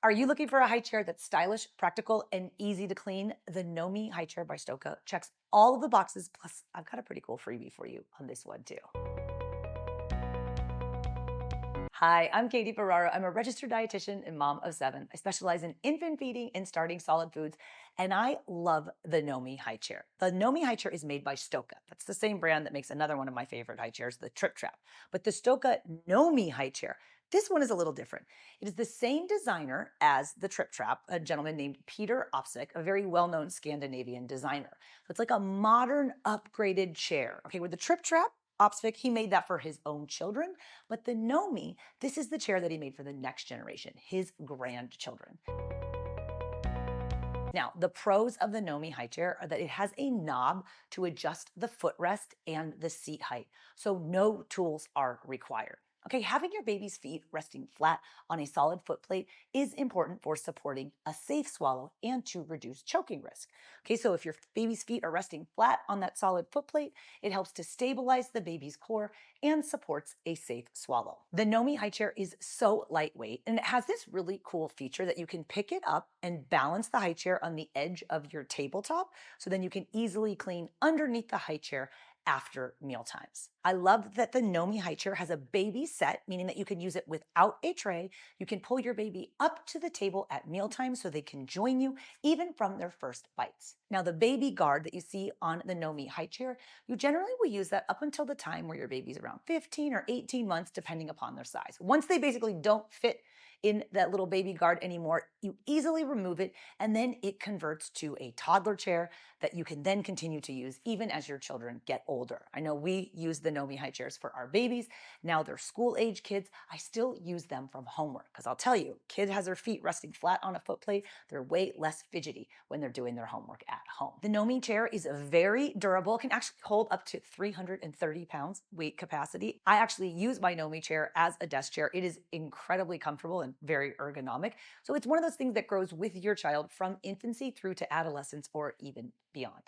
Are you looking for a high chair that's stylish, practical, and easy to clean? The Nomi High Chair by Stokke checks all of the boxes. Plus, I've got a pretty cool freebie for you on this one too. Hi, I'm Katie Ferraro. I'm a registered dietitian and mom of 7. I specialize in infant feeding and starting solid foods, and I love the Nomi High Chair. The Nomi High Chair is made by Stokke. That's the same brand that makes another one of my favorite high chairs, the Tripp Trapp. But the Stokke Nomi High Chair, this one is a little different. It is the same designer as the Tripp Trapp, a gentleman named Peter Opsvik, a very well-known Scandinavian designer. So it's like a modern, upgraded chair. Okay, with the Tripp Trapp, Opsvik, he made that for his own children, but the Nomi, this is the chair that he made for the next generation, his grandchildren. Now, the pros of the Nomi High Chair are that it has a knob to adjust the footrest and the seat height, so no tools are required. Okay, having your baby's feet resting flat on a solid foot plate is important for supporting a safe swallow and to reduce choking risk. Okay, so if your baby's feet are resting flat on that solid foot plate, it helps to stabilize the baby's core and supports a safe swallow. The Nomi High Chair is so lightweight, and it has this really cool feature that you can pick it up and balance the high chair on the edge of your tabletop, so then you can easily clean underneath the high chair after meal times. I love that the Nomi High Chair has a baby set, meaning that you can use it without a tray. You can pull your baby up to the table at mealtime so they can join you even from their first bites. Now, the baby guard that you see on the Nomi High Chair, you generally will use that up until the time where your baby's around 15 or 18 months, depending upon their size. Once they basically don't fit in that little baby guard anymore, you easily remove it, and then it converts to a toddler chair that you can then continue to use even as your children get older. I know we use the Nomi High Chairs for our babies. Now they're school age kids. I still use them from homework because I'll tell you, kid has their feet resting flat on a foot plate. They're way less fidgety when they're doing their homework at home. The Nomi chair is very durable. It can actually hold up to 330 pounds weight capacity. I actually use my Nomi chair as a desk chair. It is incredibly comfortable and very ergonomic. So it's one of those things that grows with your child from infancy through to adolescence or even beyond.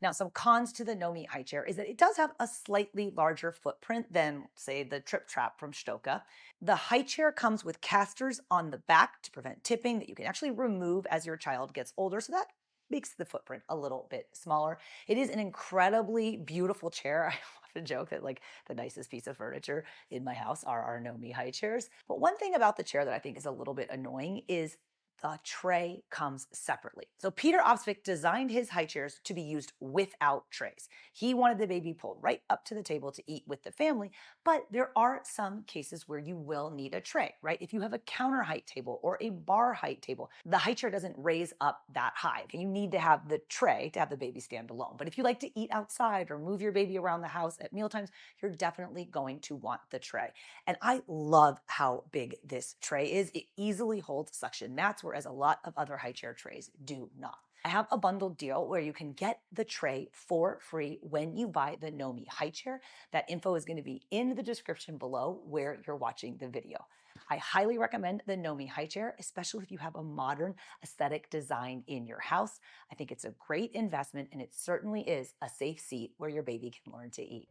Now, some cons to the Nomi High Chair is that it does have a slightly larger footprint than, say, the Tripp Trapp from Stokke. The high chair comes with casters on the back to prevent tipping that you can actually remove as your child gets older, so that makes the footprint a little bit smaller. It is an incredibly beautiful chair. I often joke that like the nicest piece of furniture in my house are our Nomi High Chairs. But one thing about the chair that I think is a little bit annoying is the tray comes separately. So Peter Opsvik designed his high chairs to be used without trays. He wanted the baby pulled right up to the table to eat with the family, but there are some cases where you will need a tray, right? If you have a counter height table or a bar height table, the high chair doesn't raise up that high. You need to have the tray to have the baby stand alone. But if you like to eat outside or move your baby around the house at mealtimes, you're definitely going to want the tray. And I love how big this tray is. It easily holds suction mats, whereas a lot of other high chair trays do not. I have a bundled deal where you can get the tray for free when you buy the Nomi High Chair. That info is going to be in the description below where you're watching the video. I highly recommend the Nomi High Chair, especially if you have a modern aesthetic design in your house. I think it's a great investment, and it certainly is a safe seat where your baby can learn to eat.